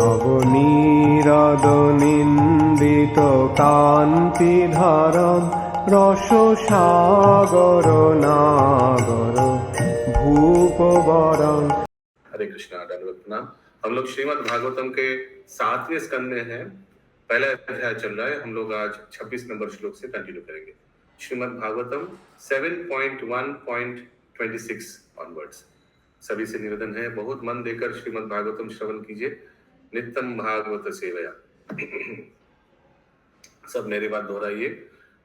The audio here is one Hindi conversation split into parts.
নবনীরদ-নিন্দিত কান্তিধারম রসসাগর নাগর ভূপবরং। हरे कृष्णा, दंडवत प्रणाम। हम लोग श्रीमद् भागवतम के 7वें स्कंद में हैं। पहला अध्याय चल रहा है। हम लोग आज 26 नंबर श्लोक से कंटिन्यू करेंगे। श्रीमद् भागवतम 7.1.26 ऑनवर्ड्स। सभी से निवेदन है, बहुत मन देकर श्रीमद् भागवतम श्रवण कीजिए। नित्यम भागवत सेवया। सब मेरी बात दोहराइए।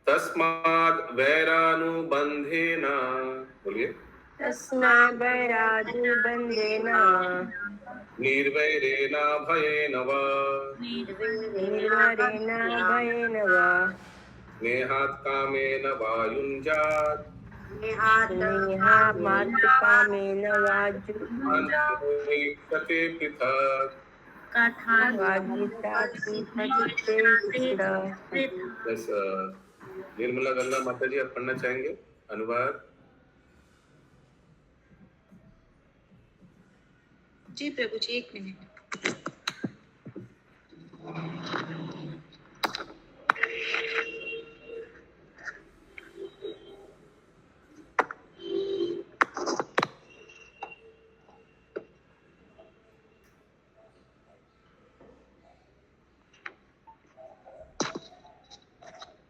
तस्माद् वैरानुबंधेन, बोलिए, तस्माद् वैरानुबंधेन निर्वैरेण भयेन वा निर्वैरेण भयेन वा स्नेहात् कामेन वा युञ्जात् स्नेहात् कामेन वा युञ्जात् ईक्षते पृथक्। बस निर्मला गंगा माता जी आप पढ़ना चाहेंगे अनुवाद? जी प्रभु जी, 1 मिनट।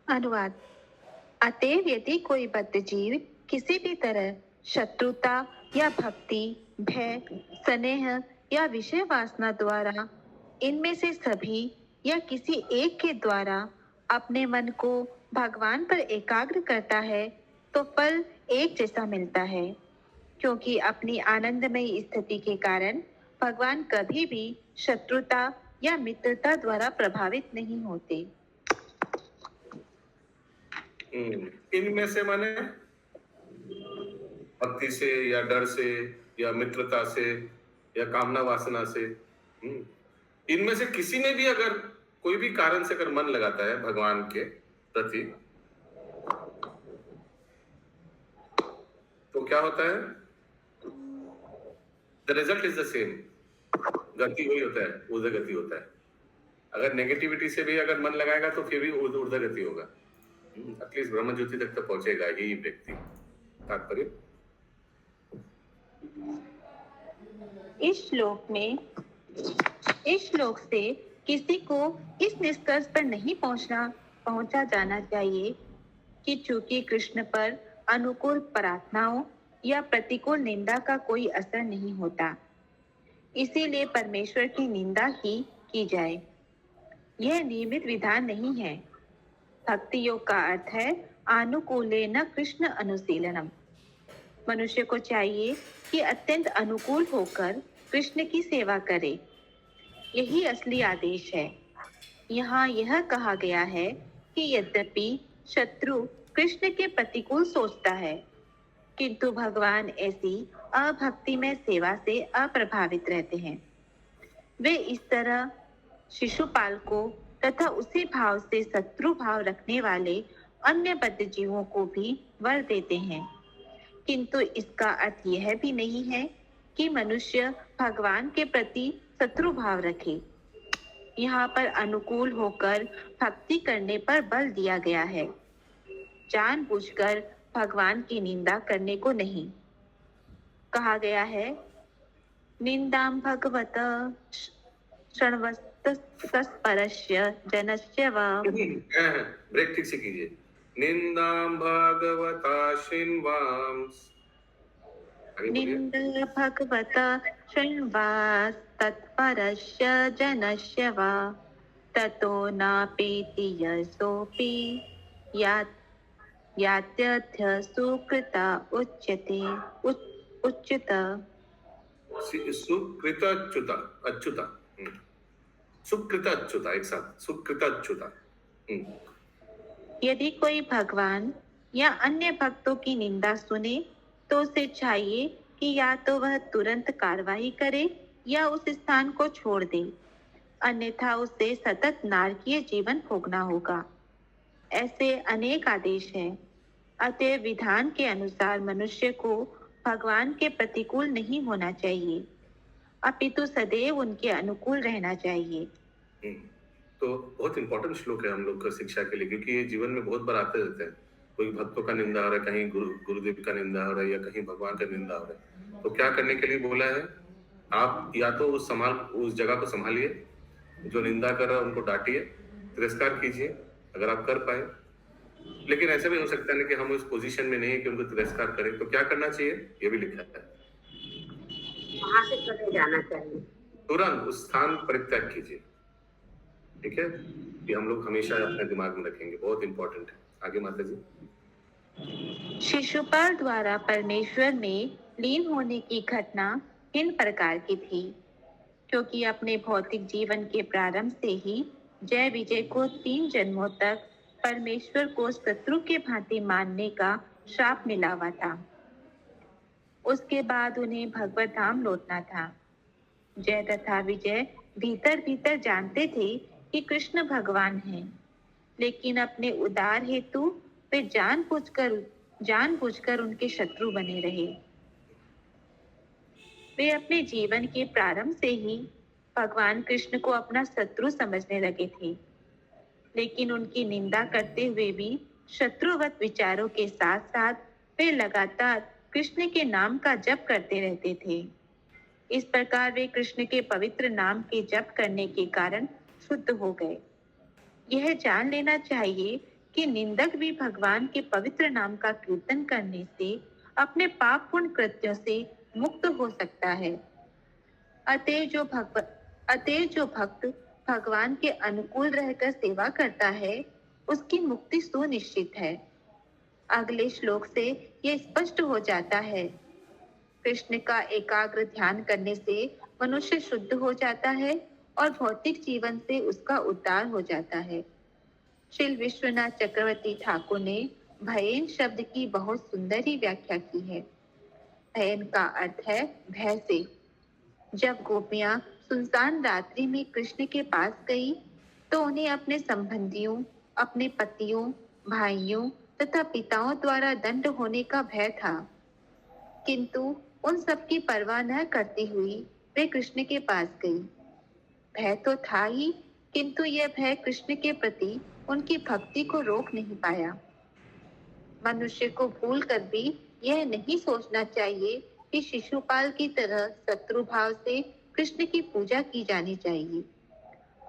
अनुवाद। अतएव यदि कोई बद्ध जीव किसी भी तरह शत्रुता या भक्ति, भय, स्नेह या विषय वासना द्वारा इनमें से सभी या किसी एक के द्वारा अपने मन को भगवान पर एकाग्र करता है तो फल एक जैसा मिलता है, क्योंकि अपनी आनंदमयी स्थिति के कारण भगवान कभी भी शत्रुता या मित्रता द्वारा प्रभावित नहीं होते। इनमें से माने भक्ति से या डर से या मित्रता से या कामना वासना से, इनमें से किसी में भी अगर कोई भी कारण से अगर मन लगाता है भगवान के प्रति, तो क्या होता है? The result is the same. गति वही होता है, ऊर्ध्व गति होता है। अगर नेगेटिविटी से भी अगर मन लगाएगा तो फिर भी ऊर्ध्व गति होगा। एटलीस्ट ब्रह्म ज्योति तक तो पहुंचेगा ही व्यक्ति। तात्पर्य इस श्लोक से किसी को इस निष्कर्ष पर नहीं पहुंचा जाना चाहिए कि चूंकि कृष्ण पर अनुकूल प्रार्थनाओं या प्रतिकूल निंदा का कोई असर नहीं होता, इसीलिए परमेश्वर की निंदा ही की जाए। यह नियमित विधान नहीं है। भक्ति योग का अर्थ है आनुकूलेन कृष्ण अनुशीलनम। मनुष्य को चाहिए कि अत्यंत अनुकूल होकर कृष्ण की सेवा करे। यही असली आदेश है। यहाँ यह कहा गया है कि यद्यपि शत्रु कृष्ण के प्रतिकूल सोचता है, किंतु भगवान ऐसी अभक्ति में सेवा से अप्रभावित रहते हैं। वे इस तरह शिशुपाल को तथा उसी भाव से शत्रु भाव रखने वाले अन्य बद्ध जीवों को भी वर देते हैं, किंतु इसका अर्थ यह भी नहीं है कि मनुष्य भगवान के प्रति शत्रु भाव रखे। यहाँ पर अनुकूल होकर भक्ति करने पर बल दिया गया है, जानबूझकर भगवान की निंदा करने को नहीं। कहा गया है निंदाम भगवत शृण्वस्तस्परस्य जनस्य वा। ब्रेक ठीक से कीजिए। निंदाम भगवता शृण्वांस, निंदा भगवता शृण्वास्तत्परस्य जनस्य वा ततो नापेति यशोऽपि यात्यथ सुकृता उच्यते उच्युत। सुकृत अच्युता, अच्युता, सुकृत अच्युता, एक साथ सुकृत अच्युता। यदि कोई भगवान या अन्य भक्तों की निंदा सुने तो उसे चाहिए कि या तो वह तुरंत कार्रवाई करे या उस स्थान को छोड़ दे, अन्यथा उसे सतत नारकीय जीवन भोगना होगा। ऐसे अनेक आदेश हैं। अतएव विधान के अनुसार मनुष्य को भगवान के प्रतिकूल नहीं होना चाहिए। अपितु सदैव उनके अनुकूल रहना चाहिए। तो बहुत इंपॉर्टेंट श्लोक है हम लोग का शिक्षा के लिए, क्योंकि ये जीवन में बहुत बार आते रहते हैं। कोई भक्तों का निंदा हो रहा है, कहीं गुरुदेव का निंदा हो रहा है, या कहीं भगवान का निंदा हो रहा है, तो क्या करने के लिए बोला है? आप या तो उस जगह को संभालिए, जो निंदा कर रहा है उनको डांटिए, तिरस्कार कीजिए अगर आप कर पाए। लेकिन ऐसा भी हो सकता है ना कि हम उस पोजीशन में नहीं है कि उनको तिरस्कार करें, तो क्या करना चाहिए? ये भी लिखा है, वहां से चले जाना चाहिए, तुरंत उस स्थान परित्याग कीजिए। ठीक है, ये हम लोग हमेशा अपने दिमाग में रखेंगे, बहुत इंपॉर्टेंट है। आगे माता जी। शिशुपाल द्वारा परमेश्वर में लीन होने की घटना किन प्रकार की थी? क्योंकि अपने भौतिक जीवन के प्रारंभ से ही जय विजय को 3 जन्मों तक परमेश्वर को शत्रु के भांति मानने का श्राप मिला हुआ था। उसके बाद उन्हें भगवत धाम लौटना था। जय तथा विजय भीतर भीतर जानते थे कि कृष्ण भगवान हैं, लेकिन अपने उदार हेतु वे जानबूझकर उनके शत्रु बने रहे। वे अपने जीवन के प्रारंभ से ही भगवान कृष्ण को अपना शत्रु समझने लगे थे, लेकिन उनकी निंदा करते हुए भी शत्रुवत विचारों के साथ साथ वे लगातार कृष्ण के नाम का जप करते रहते थे। इस प्रकार वे कृष्ण के पवित्र नाम के जप करने के कारण शुद्ध हो गए। यह जान लेना चाहिए कि निंदक भी भगवान के पवित्र नाम का कीर्तन करने से अपने पापपूर्ण कृत्यों से मुक्त हो सकता है। अतः जो भक्त भगवान के अनुकूल रहकर सेवा करता है, उसकी मुक्ति सुनिश्चित है। अगले श्लोक से यह स्पष्ट हो जाता है। कृष्ण का एकाग्र ध्यान करने से मनुष्य शुद्ध हो जाता है और भौतिक जीवन से उसका उद्धार हो जाता है। श्री विश्वनाथ चक्रवर्ती ठाकुर ने भयन शब्द की बहुत सुंदर ही व्याख्या की है। भयन का अर्थ है भय से। जब गोपियां सुनसान रात्रि में कृष्ण के पास गई, तो उन्हें अपने संबंधियों, अपने पतियों, भाइयों तथा पिताओं द्वारा दंड होने का भय था, किंतु उन सब की परवाह न करती हुई वे कृष्ण के पास गई। भय तो था ही, किंतु यह भय कृष्ण के प्रति उनकी भक्ति को रोक नहीं पाया। मनुष्य को भूल कर भी यह नहीं सोचना चाहिए कि शिशुपाल की तरह शत्रु भाव से कृष्ण की पूजा की जानी चाहिए।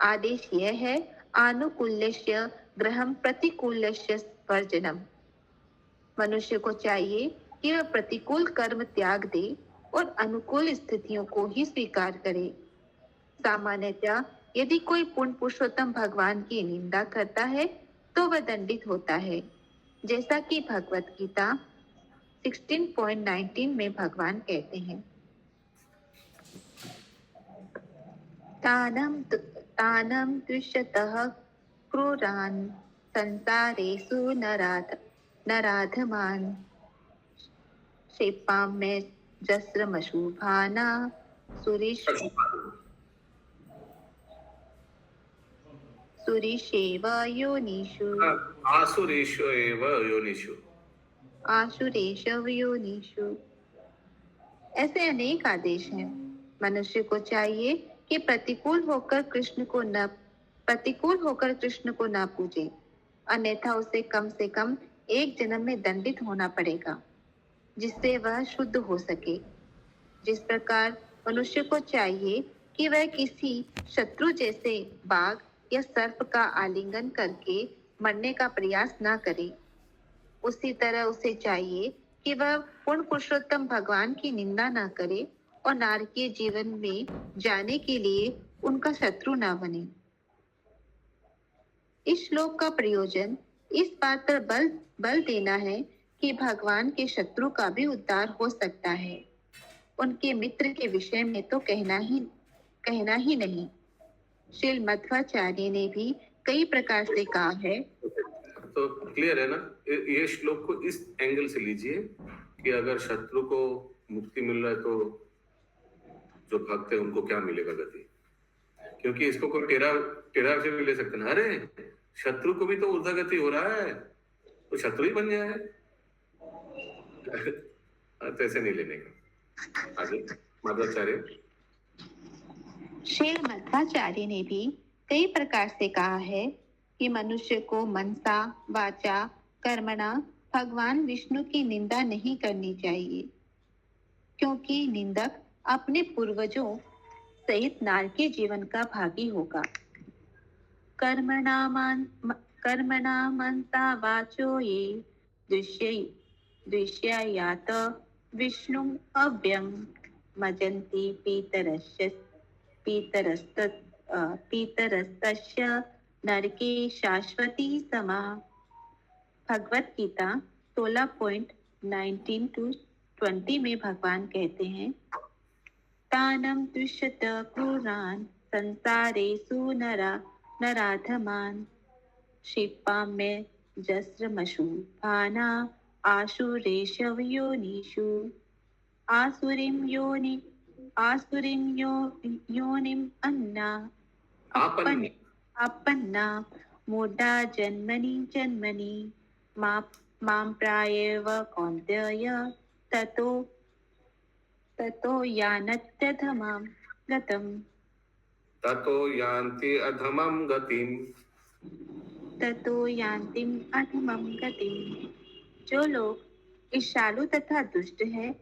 आदेश यह है, आनुकूल्यस्य ग्रहम प्रतिकूल्यस्य वर्जनम। मनुष्य को चाहिए कि वह प्रतिकूल कर्म त्याग दे और अनुकूल स्थितियों को ही स्वीकार करे। सामान्यतः यदि कोई पूर्ण पुरुषोत्तम भगवान की निंदा करता है तो वह दंडित होता है, जैसा कि भगवत गीता 16.19 में भगवान कहते हैं, तानम दुष्यतः क्रूरान् संसारेषु नराधमान् क्षिपाम्य जस्रमशुभाना सुरीशेव योनिषु आसुरेशव योनिषु। ऐसे अनेक आदेश हैं। मनुष्य को चाहिए कि प्रतिकूल होकर कृष्ण को न पूजे, अन्यथा उसे कम से कम एक जन्म में दंडित होना पड़ेगा, जिससे वह शुद्ध हो सके। जिस प्रकार मनुष्य को चाहिए कि वह किसी शत्रु जैसे बाघ या सर्प का आलिंगन करके मरने का प्रयास न करे, उसी तरह उसे चाहिए कि वह पूर्ण पुरुषोत्तम भगवान की निंदा न करे और नारकीय जीवन में जाने के लिए उनका शत्रु न बने। इस श्लोक का प्रयोजन इस बात पर बल देना है कि भगवान के शत्रु का भी उद्धार हो सकता है। उनके मित्र के विषय में तो कहना ही नहीं। श्री मध्वाचार्य ने भी कई प्रकार से कहा है। तो क्लियर है ना? ये श्लोक को इस एंगल से लीजिए कि अगर शत्रु को मुक्ति मिल रहा है तो जो भक्त है उनको क्या मिलेगा गति। क्योंकि इसको कोई टेढ़ा से भी ले सकते हैं, अरे शत्रु को भी तो ऊर्ध्वगति हो रहा है तो शत्रु ही बन जाए, तो ऐसे नहीं लेने का। आगे माधवाचार्य। श्री मध्वाचार्य ने भी कई प्रकार से कहा है कि मनुष्य को मनसा वाचा कर्मणा भगवान विष्णु की निंदा नहीं करनी चाहिए, क्योंकि निंदक अपने पूर्वजों सहित नारकीय जीवन का भागी होगा। कर्मणा मनसा वाचो ये दृश्यायात विष्णु अव्यं मजन्ति पीतरस्तस्य नरके शाश्वती समा। भगवत गीता 16.19-20 में भगवान कहते हैं, तानम दुष्यत क्रूरान संसारेषु नराधमान क्षिपाम्य जस्रमशु भाना आशुरेशव योनिषु आसुरीं योनिम अन्ना अपन्ना मूढ़ा जन्मनि मां प्रायेव कौन्तेय ततो यान्त्यधमां गतिम्। ततो यान्ति अधमं गतिम्। जो लोग ईर्ष्यालु तथा दुष्ट है,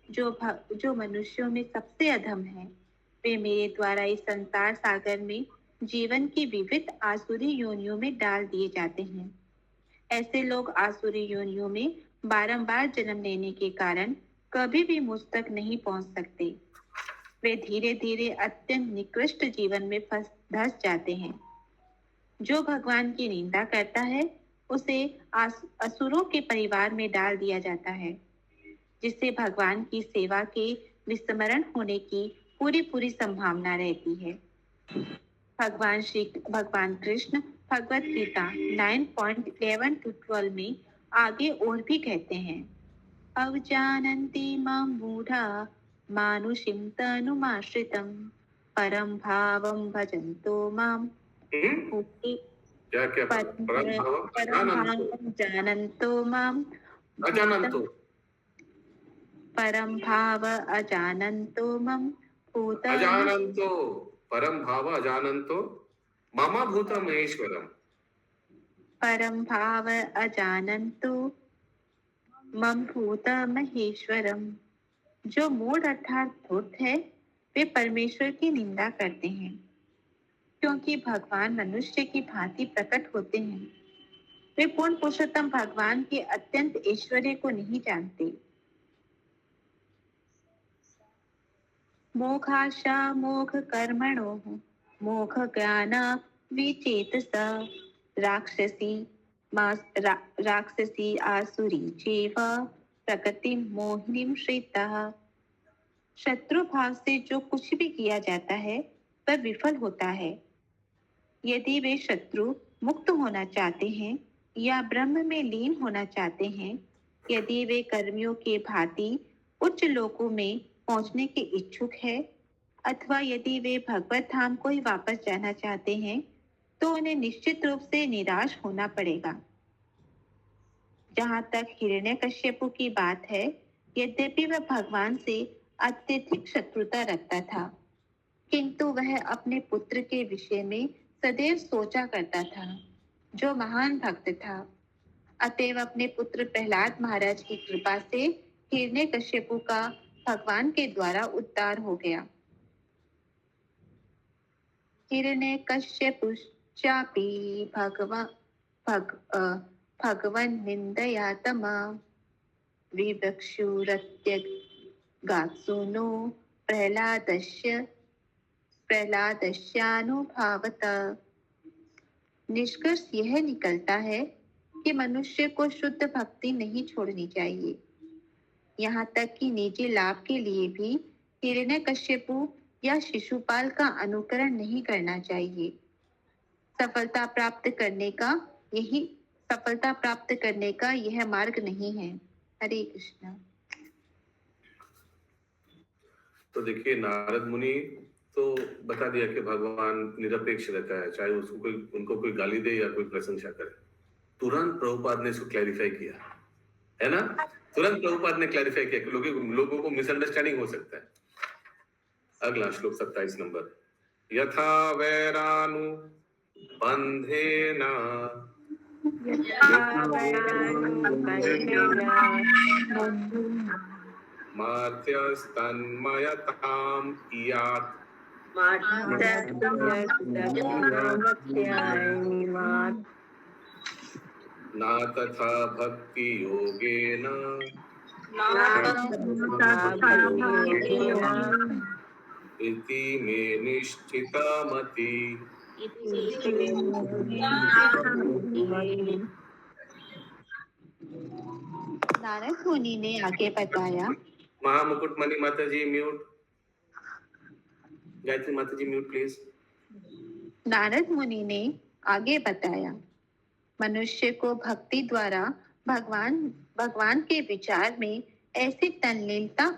जो मनुष्यों में सबसे अधम है, वे मेरे द्वारा इस संसार सागर में जीवन की विविध आसुरी योनियों में डाल दिए जाते हैं। ऐसे लोग आसुरी योनियों में बारंबार जन्म लेने के कारण कभी भी मुझ तक नहीं पहुंच सकते। वे धीरे धीरे अत्यंत निकृष्ट जीवन में धंस जाते हैं। जो भगवान की निंदा करता है उसे असुरों के परिवार में डाल दिया जाता है, जिससे भगवान की सेवा के विस्मरण होने की पूरी संभावना रहती है। भगवान कृष्ण भगवत गीता 9.11-12 में आगे और भी कहते हैं, अवजानन्ति मां मूढ़ा मानुषीं तनुमाश्रितं परं भावं भजन्तो मां जानन्तो मां परम भाव अजानन्तो मम भूतमहेश्वरम्। परम भाव अजानन्तो मम भूतमहेश्वरम्। जो मूढ़ अर्थात धूर्त है, वे परमेश्वर की निंदा करते हैं, क्योंकि भगवान मनुष्य की भांति प्रकट होते हैं। वे पूर्ण पुरुषोत्तम भगवान के अत्यंत ऐश्वर्य को नहीं जानते। मोक्षाशा मोक्ष कर्मणोः मोक्ष ज्ञान विचेतसा राक्षसी आसुरी चैव प्रकृति मोहिनीं श्रितः। शत्रु भाव से जो कुछ भी किया जाता है वह विफल होता है। यदि वे शत्रु मुक्त होना चाहते हैं या ब्रह्म में लीन होना चाहते हैं, यदि वे कर्मियों के भांति उच्च लोकों में पहुंचने के इच्छुक है, अथवा यदि वे भगवत धाम को ही वापस जाना चाहते हैं, तो उन्हें निश्चित रूप से निराश होना पड़ेगा। जहाँ तक हिरण्यकश्यपु की बात है, यद्यपि वह भगवान से अत्यधिक शत्रुता रखता था, किंतु वह अपने पुत्र के विषय में सदैव सोचा करता था, जो महान भक्त था। अतएव अपने पुत्र प्रहलाद महाराज की कृपा से हिरण्यकश्यपु का भगवान के द्वारा उद्धार हो गया। हिरण्यकश्यपुश्चापि भगवन् निन्दया तमा विवक्षुरत्यगात्सूनो प्रहलादस्यानुभावत। निष्कर्ष यह निकलता है कि मनुष्य को शुद्ध भक्ति नहीं छोड़नी चाहिए। यहाँ तक कि निजी लाभ के लिए भी हिरण्यकश्यपु या शिशुपाल का अनुकरण नहीं करना चाहिए। सफलता प्राप्त करने का यह मार्ग नहीं है। हरे कृष्णा। तो देखिए, नारद मुनि तो बता दिया कि भगवान निरपेक्ष रहता है, चाहे उनको कोई गाली दे या कोई प्रशंसा करे। तुरंत प्रभुपाद ने इसको क्लैरिफाई किया, है ना। तुरंत प्रभुपाद ने क्लैरिफाई किया कि लोगों को मिसअंडरस्टैंडिंग हो सकता है। अगला श्लोक 27 नंबर। यथा वैरानु बंधेन मार्त्यस्तन्मयताम् इयात् न तथा भक्ति योगेन इति मे निश्चिता मति। नारद मुनि ने आगे बताया, महामुकुटमणि माता जी म्यूट, गायत्री माता जी म्यूट प्लीज। नारद मुनि ने आगे बताया, मनुष्य को भक्ति द्वारा भगवान के विचार में ऐसी तल्लीनता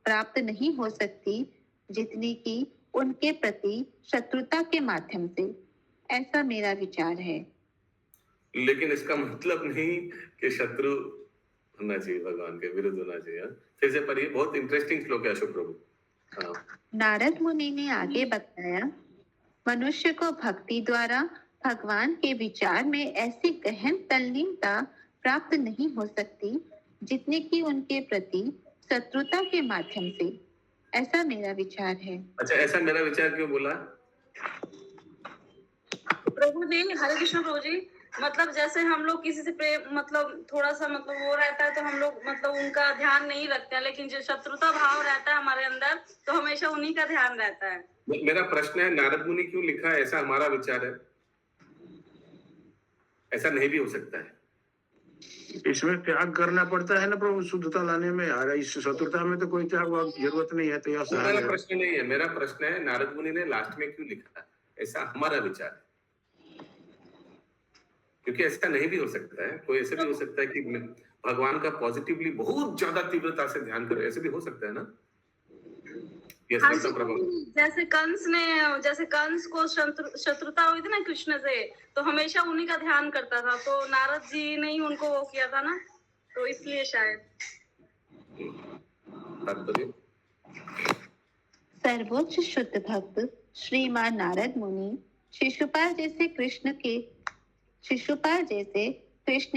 प्राप्त नहीं हो सकती जितनी कि उनके प्रति शत्रुता के माध्यम से। ऐसा मेरा विचार है। लेकिन इसका मतलब नहीं कि शत्रु होना चाहिए, भगवान के विरुद्ध होना चाहिए। फिर से पढ़िए, बहुत इंटरेस्टिंग श्लोक है अशोक प्रभु। हाँ। नारद मुनि ने आगे बताया, मनुष्य को भक्ति द्वारा भगवान के विचार में ऐसी गहन तल्लीनता प्राप्त नहीं हो सकती जितने कि उनके प्रति शत्रुता के माध्यम से। ऐसा मेरा विचार है। अच्छा, ऐसा मेरा विचार क्यों बोला? प्रभु जी, हरे कृष्ण प्रभु जी, मतलब जैसे हम लोग किसी से प्रेम, मतलब थोड़ा सा मतलब वो रहता है तो हम लोग मतलब उनका ध्यान नहीं रखते हैं, लेकिन जो शत्रुता भाव रहता है हमारे अंदर तो हमेशा उन्हीं का ध्यान रहता है। मेरा प्रश्न है, नारद मुनि क्यों लिखा है? ऐसा हमारा विचार है, ऐसा नहीं भी हो सकता है। इसमें त्याग करना पड़ता है ना प्रभु, शुद्धता लाने में। इस शत्रुता में तो कोई त्याग जरूरत नहीं है। तो यह मेरा प्रश्न नहीं है, मेरा प्रश्न है नारद मुनि ने लास्ट में क्यों लिखा? ऐसा हमारा विचार है, क्योंकि ऐसा नहीं भी हो सकता है। कोई ऐसे भी हो सकता है कि भगवान का पॉजिटिवली बहुत ज्यादा तीव्रता से ध्यान करे, ऐसे भी हो सकता है ना। जैसे कंस को शत्रुता हुई थी ना कृष्ण से, तो हमेशा उन्हीं का ध्यान करता था, तो नारद जी ने ही उनको वो किया था ना, तो इसलिए शायद। सर्वोच्च शुद्ध भक्त श्रीमान नारद मुनि शिशुपाल जैसे कृष्ण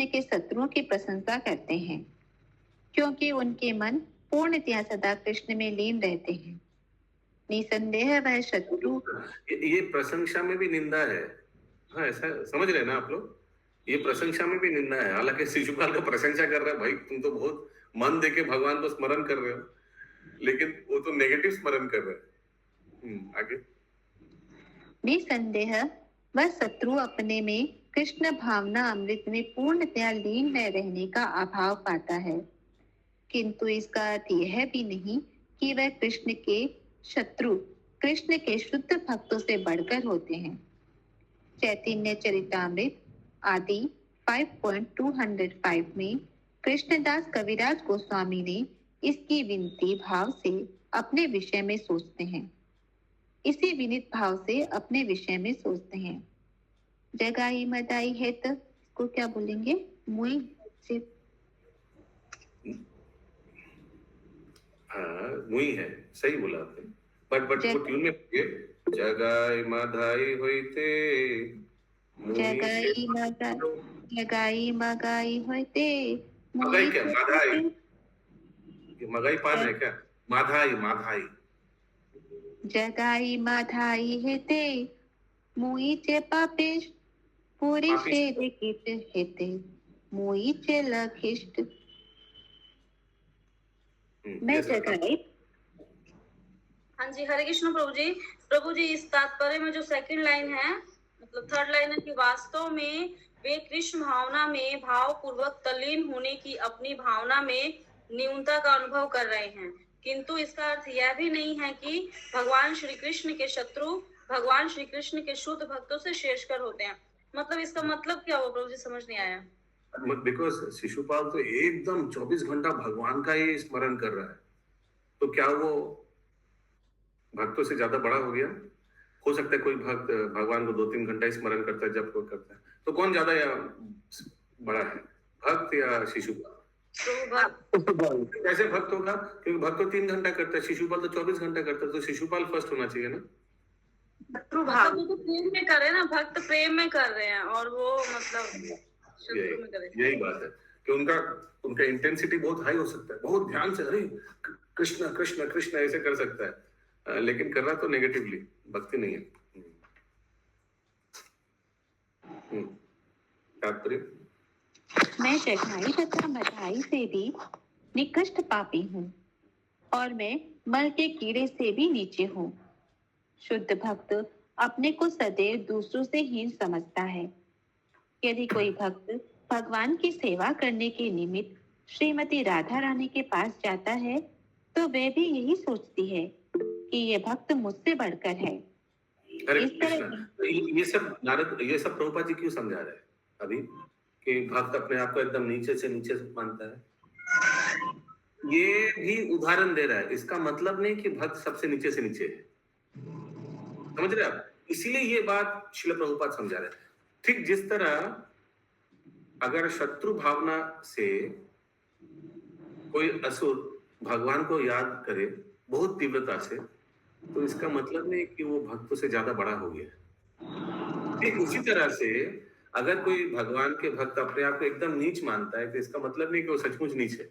के शत्रुओं की प्रशंसा करते हैं, क्योंकि उनके मन पूर्णतया सदा कृष्ण में लीन रहते हैं। निसंदेह वह शत्रु। ये प्रशंसा में भी निंदा है। हाँ, ऐसा समझ रहे हैं ना आप लोग? ये प्रशंसा में भी निंदा है। हालांकि शिशुपाल का प्रशंसा कर रहा है, भाई तुम तो बहुत मन देके भगवान को स्मरण कर रहे हो, लेकिन वो तो नेगेटिव स्मरण कर रहे हैं। आगे। निसंदेह वह शत्रु अपने में कृष्ण भावना अमृत में पूर्णतया लीन न रहने का अभाव पाता है, किंतु इसका अर्थ यह भी नहीं कि वह कृष्ण के शुद्ध भक्तों से बढ़कर होते हैं। चैतन्य चरितामृत आदि 5.205 में कृष्णदास कविराज गोस्वामी ने इसकी विनती भाव से अपने विषय में सोचते हैं। इसी विनित भाव से अपने विषय में सोचते हैं। जगाई मदाई है तो इसको क्या बोलेंगे? मुई से मुई है, सही बोला आपने। बट वो ट्यून में जगाई मदाई होइते, जगाई मगाई होइते, मगाई क्या? माधाई, मगाई पान है क्या? माधाई। जगाई माधाई हेते मुई चे पापेश पूरी शेर कित हेते मुई चे लखिष्ट। मैं जगाई। हाँ जी, हरे कृष्ण प्रभु जी, इस तात्पर्य में जो सेकंड लाइन है, मतलब थर्ड लाइन है कि वास्तव में वे कृष्ण भावना में भाव पूर्वक तल्लीन होने की अपनी भावना में न्यूनता का अनुभव कर रहे हैं, किंतु इसका अर्थ यह भी नहीं है कि भगवान श्री कृष्ण के शत्रु भगवान श्री कृष्ण के शुद्ध भक्तों से श्रेष्ठकर होते हैं। मतलब इसका मतलब क्या हुआ प्रभु जी, समझ नहीं आया। बिकॉज शिशुपाल तो एकदम 24 घंटा भगवान का ही स्मरण कर रहा है, तो क्या वो भक्तों से ज्यादा बड़ा हो गया? हो सकता है कोई भक्त भगवान को 2-3 घंटा स्मरण करता है, जब वो करता है, तो कौन ज्यादा या बड़ा है, भक्त या शिशुपाल? कैसे भक्त होगा? क्योंकि भक्त तो 3 घंटा करता है, शिशुपाल तो 24 घंटा करता है, तो शिशुपाल फर्स्ट होना चाहिए ना। शत्रु मतलब भाव वो तो प्रेम में कर रहे हैं ना, भक्त प्रेम में कर रहे हैं, और वो मतलब शत्रु में करे। यही बात है कि उनका उनका इंटेंसिटी बहुत हाई हो सकता है, बहुत ध्यान से अरे कृष्ण कृष्ण कृष्ण ऐसे कर सकता है, लेकिन कर रहा तो नेगेटिवली, भक्ति नहीं है। तात्पर्य, मैं चढ़ाई तथा बधाई से भी निकृष्ट पापी हूँ और मैं मल के कीड़े से भी नीचे हूँ। शुद्ध भक्त अपने को सदैव दूसरों से हीन समझता है। यदि कोई भक्त भगवान की सेवा करने के निमित्त श्रीमती राधा रानी के पास जाता है तो वह भी यही सोचती है कि ये भक्त मुझसे बढ़कर है। हरे इस तरह कृष्ण। तो ये सब नारद, ये सब प्रभुपाद जी क्यों समझा रहे हैं अभी कि भक्त अपने आप को एकदम नीचे से मानता है? ये भी उदाहरण दे रहा है, इसका मतलब नहीं कि भक्त सबसे नीचे से नीचे है, समझ रहे हैं आप? इसीलिए ये बात श्रील प्रभुपाद समझा रहे हैं। ठीक जिस तरह अगर शत्रु भावना से कोई असुर भगवान को याद करे बहुत तीव्रता से, तो इसका मतलब नहीं कि वो भक्तों से ज्यादा बड़ा हो गया। ठीक उसी तरह से अगर कोई भगवान के भक्त अपने आप को एकदम नीच मानता है, तो इसका मतलब नहीं कि वो सचमुच नीच है।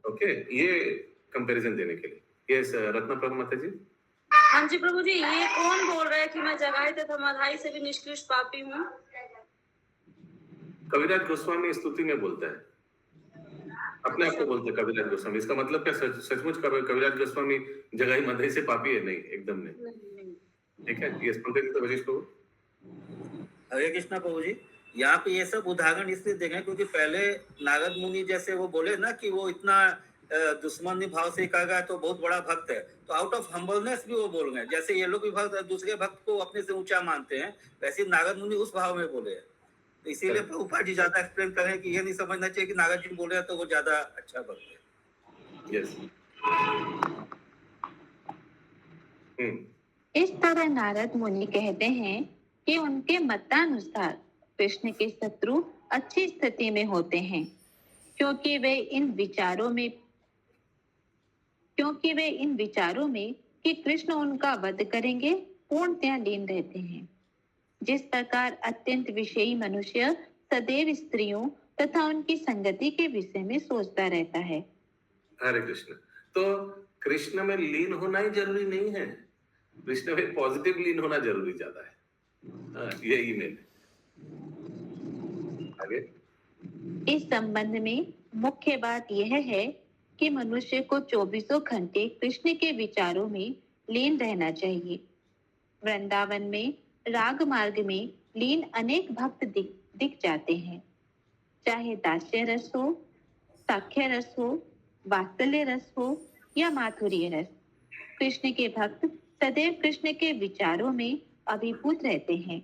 ओके, ये कंपैरिजन देने के लिए। यस रत्न प्रभु माता जी। हाँ जी प्रभु जी, ये कौन बोल रहा है कि मैं जगाई तथा मधाई से भी निष्कृष्ट पापी हूँ? कविराज गोस्वामी स्तुति में बोलता है, अपने आप को बोलते हैं कविराज गोस्वामी। इसका मतलब क्या सचमुच कविराज गोस्वामी जगाई मधाई से पापी है? नहीं, एकदम नहीं। ठीक है, ये पंकज तो वशिष्ठ को। हरे कृष्णा प्रभु जी, यहाँ पे ये सब उदाहरण इसलिए देखें क्योंकि पहले नारद मुनि जैसे वो बोले ना कि वो इतना दुश्मनी भाव से कर रहा है तो बहुत बड़ा भक्त है, तो आउट ऑफ हम्बलनेस भी वो बोल रहे हैं। जैसे ये लोग भी भक्त दूसरे भक्त को अपने से ऊंचा मानते हैं, वैसे नारद मुनि उस भाव में बोले हैं। तो इसीलिए प्रभुपाद जी ज्यादा एक्सप्लेन करें कि ये नहीं समझना चाहिए कि नारद जी बोले हैं तो वो ज्यादा अच्छा भक्त है। यस। इस तरह नारद मुनि कहते हैं कि उनके मतानुसार कृष्ण के शत्रु अच्छी स्थिति में होते हैं क्योंकि वे इन विचारों में कि कृष्ण उनका वध करेंगे पूर्णतया लीन रहते हैं। जिस प्रकार अत्यंत विषयी मनुष्य सदैव स्त्रियों तथा उनकी संगति के विषय में सोचता रहता है। हरे कृष्ण। तो कृष्ण में लीन होना ही जरूरी नहीं है, कृष्ण में पॉजिटिव लीन होना जरूरी ज्यादा है। यही मेन आगे। इस संबंध में मुख्य बात यह है कि मनुष्य को 24 घंटे कृष्ण के विचारों में लीन रहना चाहिए। वृंदावन में राग मार्ग में लीन अनेक भक्त दिख जाते हैं, चाहे दास्य रस हो, साख्य रस हो, वात्सल्य रस हो या माधुर्य रस। कृष्ण के भक्त सदैव कृष्ण के विचारों में अभिभूत रहते हैं।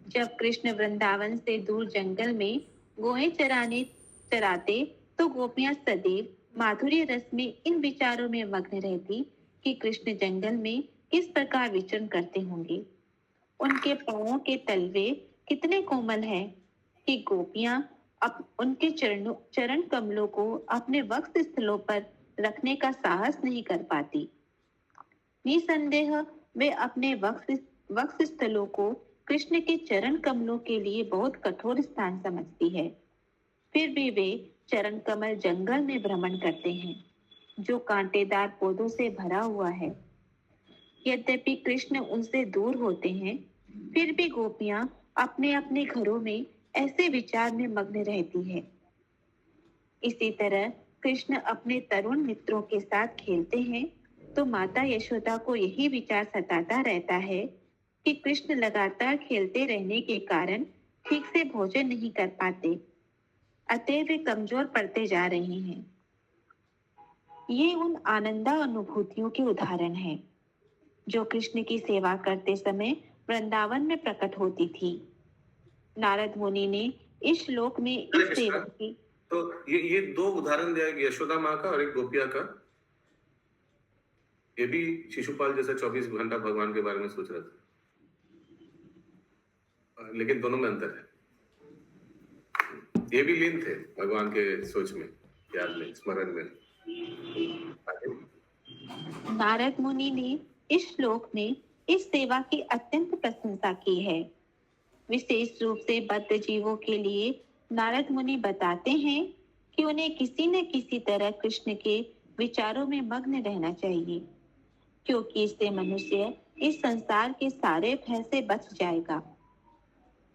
जब कृष्ण वृंदावन से दूर जंगल में गोएं चराते तो गोपियां सदैव माधुर्य रस में इन विचारों में मग्न रहती कि कृष्ण जंगल में किस प्रकार विचरण करते होंगे। उनके पांवों के तलवे कितने कोमल हैं कि गोपियां उनके चरण कमलों को अपने वक्ष स्थलों पर रखने का साहस नहीं कर पाती। निसंदेह वे अपने वक्ष स्थलों को कृष्ण के चरण कमलों के लिए बहुत कठोर स्थान समझती है। फिर भी वे चरण कमल जंगल में भ्रमण करते हैं जो कांटेदार पौधों से भरा हुआ है। यद्यपि कृष्ण उनसे दूर होते हैं, फिर भी गोपियां अपने अपने घरों में ऐसे विचार में मग्न रहती है। इसी तरह कृष्ण अपने तरुण मित्रों के साथ खेलते हैं तो माता यशोदा को यही विचार सताता रहता है कि कृष्ण लगातार खेलते रहने के कारण ठीक से भोजन नहीं कर पाते, अतः वे कमजोर पड़ते जा रहे हैं। ये उन आनंदा अनुभूतियों के उदाहरण हैं जो कृष्ण की सेवा करते समय वृंदावन में प्रकट होती थी। नारद मुनि ने इस श्लोक में इस सेवा की तो ये दो उदाहरण दिया, यशोदा माँ का और एक गोपिया का। ये भी शिशुपाल जैसा 24 घंटा भगवान के बारे में सोच रहा था, लेकिन दोनों में अंतर है। ये भी लीन थे भगवान के सोच में, याद में, स्मरण में। नारद मुनि ने इस श्लोक में इस सेवा की अत्यंत प्रशंसा की है। विशेष रूप से बद्ध जीवों के लिए नारद मुनि बताते हैं कि उन्हें किसी न किसी तरह कृष्ण के विचारों में मग्न रहना चाहिए, क्योंकि इससे मनुष्य इस संसार के सारे भय से बच जाएगा।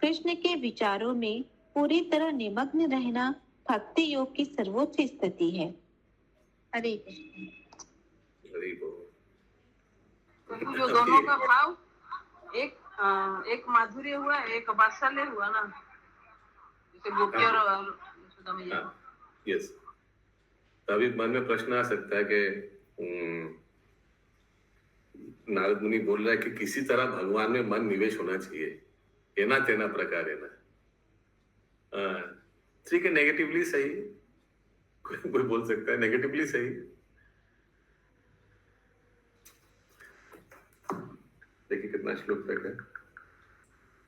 कृष्ण के विचारों में पूरी तरह निमग्न रहना भक्ति योग की सर्वोच्च स्थिति है। हरे कृष्ण। हरि बोल। प्रभु जो दोनों का भाव एक माधुर्य हुआ, एक वात्सल्य हुआ ना, जैसे गोपी और यशोदा मैया। यस, तभी मन में प्रश्न आ सकता है कि नारद मुनि बोल रहा है कि किसी तरह भगवान में मन निवेश होना चाहिए, एना तेना प्रकार है ना। ठीक है, नेगेटिवली सही, कोई बोल सकता है नेगेटिवली सही। देखिए कितना श्लोक तक है।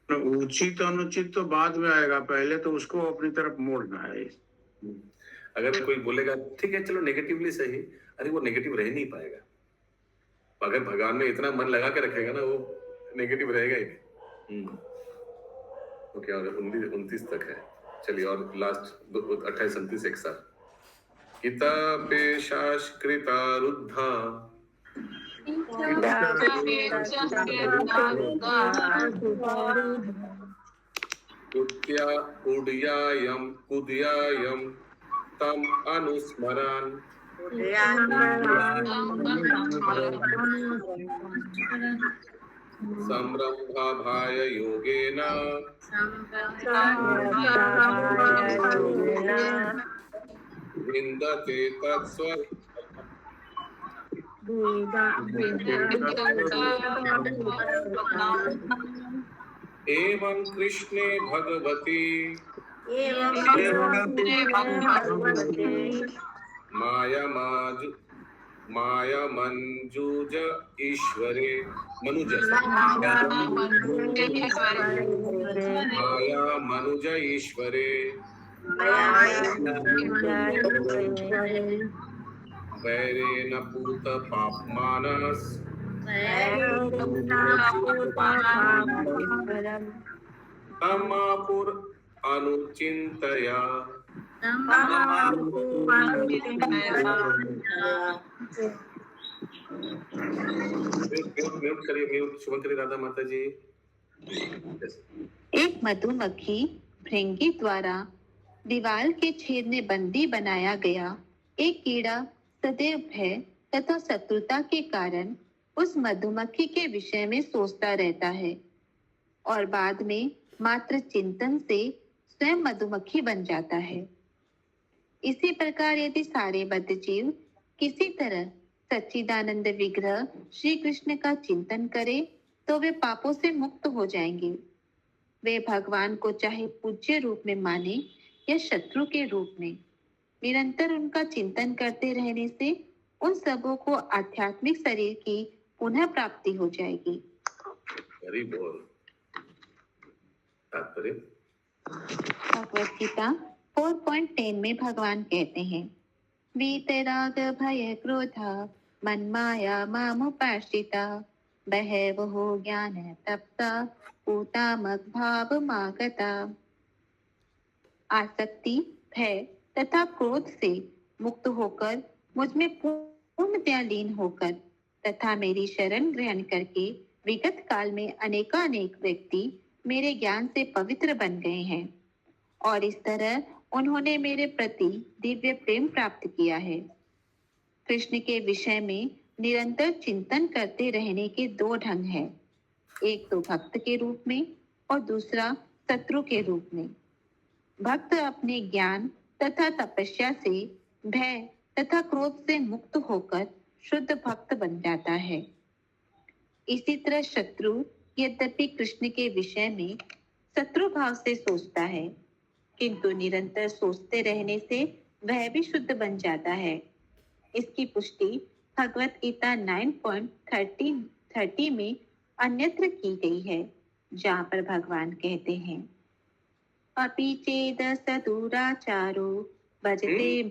उचित अनुचित तो बाद में आएगा, पहले तो उसको अपनी तरफ मोड़ना है। अगर कोई बोलेगा ठीक है चलो नेगेटिवली सही, अरे वो नेगेटिव रह नहीं पाएगा। अगर भगवान में इतना मन लगा के रखेगा ना, वो नेगेटिव रहेगा ही नहीं। तो क्या 29 तक है। चलिए और लास्ट 28, 29 एक साथ। किता पेशाश्कृता रुद्धा कुद्यायम तम अनुस्मरन् संरंभाभाय योगेन विन्दते तत्स्व एवं कृष्णे भगवती माया मंजूज ईश्वरे माया मनुज ईश्वरे वैरेण पूत पापमानस तमापुर अनुचिंतया। म्यूट करिए, म्यूट शुभंकरी राधा माता जी। एक मधुमक्खी भृंगी द्वारा दीवार के छेद में बंदी बनाया गया एक कीड़ा सदैव भय तथा शत्रुता के कारण उस मधुमक्खी के विषय में सोचता रहता है और बाद में मात्र चिंतन से स्वयं मधुमक्खी बन जाता है। इसी प्रकार यदि सारे बद्ध जीव किसी तरह सच्चिदानंद विग्रह श्री कृष्ण का चिंतन करें तो वे पापों से मुक्त हो जाएंगे। वे भगवान को चाहे पूज्य रूप में माने या शत्रु के रूप में, निरंतर उनका चिंतन करते रहने से उन सबों को आध्यात्मिक शरीर की पुनः प्राप्ति हो जाएगी। हरि बोल। तात्पर्य भगवत गीता 4.10 में भगवान कहते हैं, वीतराग भय क्रोधा मन्माया मामुपाश्रिता बहवो ज्ञान तप्ता पूतामग भाव मागता। आसक्ति, भय तथा क्रोध से मुक्त होकर मुझ में पूर्णतया लीन होकर तथा मेरी शरण ग्रहण करके विगत काल में अनेकानेक व्यक्ति मेरे ज्ञान से पवित्र बन गए हैं और इस तरह उन्होंने मेरे प्रति दिव्य प्रेम प्राप्त किया है। कृष्ण के विषय में निरंतर चिंतन करते रहने के दो ढंग हैं, एक तो भक्त के रूप में और दूसरा शत्रु के रूप में। भक्त अपने ज्ञान तथा तपस्या से भय तथा क्रोध से मुक्त होकर शुद्ध भक्त बन जाता है। इसी तरह शत्रु यद्यपि कृष्ण के विषय में शत्रु भाव से सोचता है, किंतु निरंतर सोचते रहने से वह भी शुद्ध बन जाता है। इसकी पुष्टि भगवत गीता 9.30 में अन्यत्र की गई है, जहाँ पर भगवान कहते हैं, अपि चेद सदुराचारो भजते।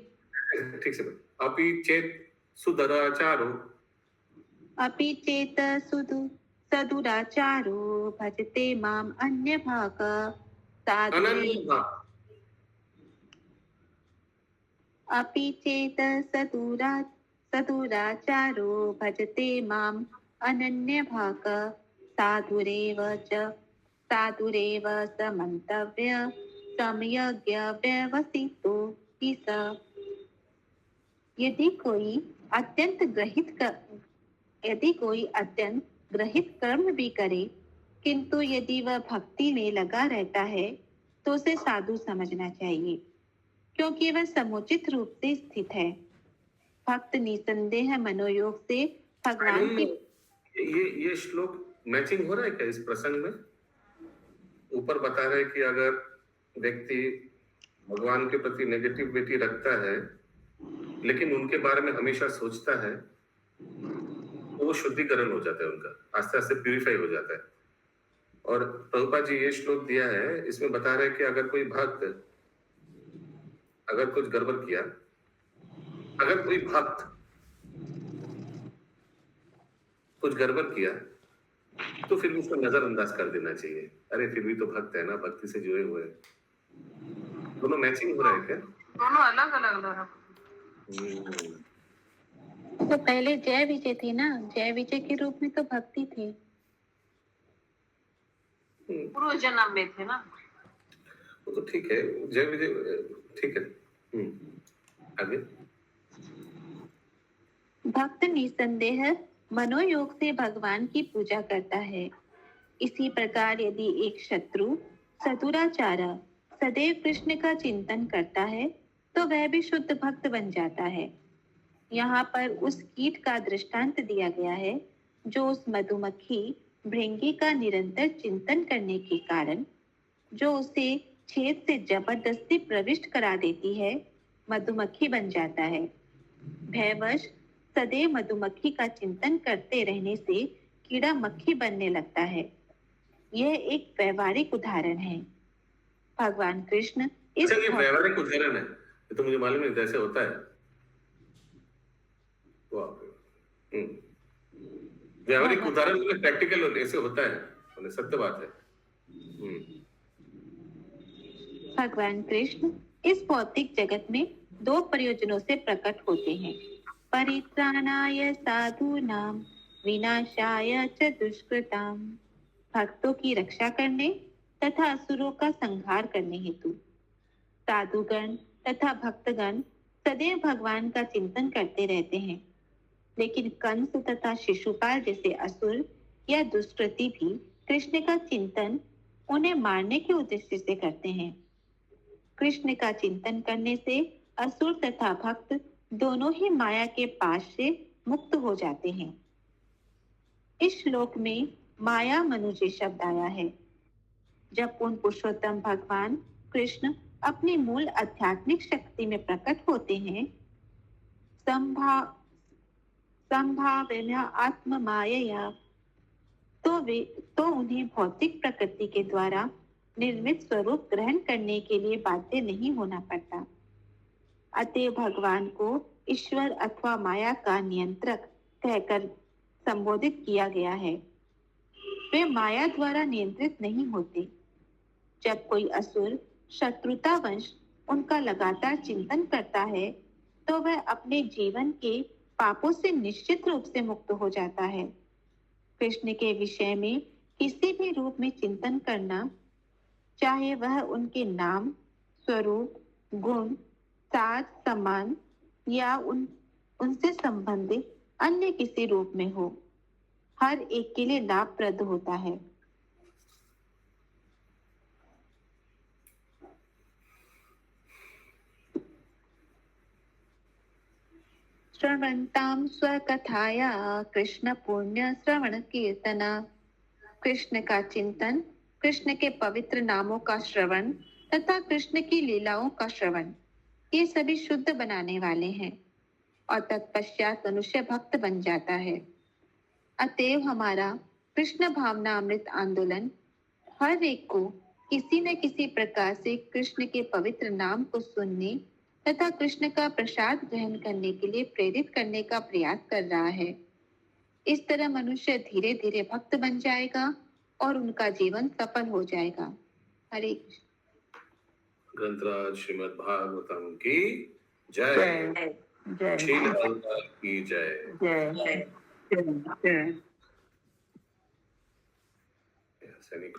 ठीक से अपि चेत सुदराचारो, अपि चेत सदुराचारो भजते माम अन्य भाग साधुरे अनन्य भाव, अपि चेत सदुराचारो भजते माम अनन्य भाग साधुरेव स मंतव्य समयज्ञ व्यवसितो हि स। यदि कोई अत्यंत ग्रहित कर्म भी करे, किंतु यदि वह भक्ति में लगा रहता है तो उसे साधु समझना चाहिए, क्योंकि वह समुचित रूप से स्थित है। भक्त निसंदेह मनोयोग से भगवान की ये श्लोक मैचिंग हो रहा है क्या इस प्रसंग में? ऊपर बता रहे कि अगर व्यक्ति भगवान के प्रति नेगेटिविटी रखता है लेकिन उनके बारे में हमेशा सोचता है तो वो शुद्धिकरण हो जाता है, उनका आस्ते आस्ते प्यूरिफाई हो जाता है। और प्रभुपाद जी ये श्लोक दिया है, इसमें बता रहे हैं कि अगर कोई भक्त अगर कुछ गड़बड़ किया, अगर कोई भक्त कुछ गड़बड़ किया तो फिर उसको नजरअंदाज कर देना चाहिए। अरे फिर भी तो भक्त है ना, भक्ति से जुड़े हुए हैं। दोनों मैचिंग हो रहा है क्या? दोनों अलग अलग लग रहा। तो पहले जय विजय थे ना, जय विजय के रूप में तो भक्ति थे। पूर्व जन्म में थे ना। वो तो ठीक है, जय विजय ठीक है। आगे भक्त निसंदेह मनोयोग से भगवान की पूजा करता है। इसी प्रकार यदि एक शत्रु सदुराचार सदैव कृष्ण का चिंतन करता है तो वह भी शुद्ध भक्त बन जाता है। यहाँ पर उस कीट का दृष्टांत दिया गया है जो उस मधुमक्खी भृंगी का निरंतर चिंतन करने के कारण जो उसे छेद से जबरदस्ती प्रविष्ट करा देती है, मधुमक्खी बन जाता है। भयवश सदैव मधुमक्खी का चिंतन करते रहने से कीड़ा मक्खी बनने लगता है। यह एक व्यवहारिक उदाहरण है। भगवान कृष्ण इस ये व्यवहारिक उदाहरण है, ये तो मुझे मालूम नहीं था ऐसे होता है। व्यवहारिक उदाहरण में प्रैक्टिकल ऐसे होता है, सत्य बात है। भगवान कृष्ण इस भौतिक जगत में दो प्रयोजनों से प्रकट होते हैं, परित्राणाय साधूनाम विनाशाय च दुष्कृताम। भक्तों की रक्षा करने तथा असुरों का संहार करने हेतु। साधुगण तथा भक्तगण सदैव भगवान का चिंतन करते रहते हैं, लेकिन कंस तथा शिशुपाल जैसे असुर या दुष्कृति भी कृष्ण का चिंतन उन्हें मारने के उद्देश्य से करते हैं। कृष्ण का चिंतन करने से असुर तथा भक्त दोनों ही माया के पास से मुक्त हो जाते हैं। इस श्लोक में माया मनुष्य शब्द आया है। जब पूर्ण पुरुषोत्तम भगवान कृष्ण अपनी मूल आध्यात्मिक शक्ति में प्रकट होते हैं, संभावना आत्म माया, तो उन्हें भौतिक प्रकृति के द्वारा निर्मित स्वरूप ग्रहण करने के लिए बाध्य नहीं होना पड़ता। अतः भगवान को ईश्वर अथवा माया का नियंत्रक कहकर संबोधित किया गया है। वे माया द्वारा नियंत्रित नहीं होते। जब कोई असुर शत्रुतावश उनका लगातार चिंतन करता है तो वह अपने जीवन के पापों से निश्चित रूप से मुक्त हो जाता है। कृष्ण के विषय में किसी भी रूप में चिंतन करना, चाहे वह उनके नाम, स्वरूप, गुण, साज, सम्मान या उनसे संबंधित अन्य किसी रूप में हो, हर एक के लिए लाभप्रद होता है। श्रवन्तां स्वकथाया कृष्ण पुण्य श्रवण कीर्तना। कृष्ण का चिंतन, कृष्ण के पवित्र नामों का श्रवण तथा कृष्ण की लीलाओं का श्रवण, ये सभी शुद्ध बनाने वाले हैं और तत्पश्चात मनुष्य भक्त बन जाता है। अतएव हमारा कृष्ण भावना अमृत आंदोलन हर एक को किसी न किसी प्रकार से कृष्ण के पवित्र नाम को सुनने तथा कृष्ण का प्रसाद ग्रहण करने के लिए प्रेरित करने का प्रयास कर रहा है। इस तरह मनुष्य धीरे धीरे भक्त बन जाएगा और उनका जीवन सफल हो जाएगा। हरे कृष्ण। ग्रंथराज श्रीमद् भागवतम की जय। जय जय श्रील प्रभुपाद की जय। जय जय जय। सैनिक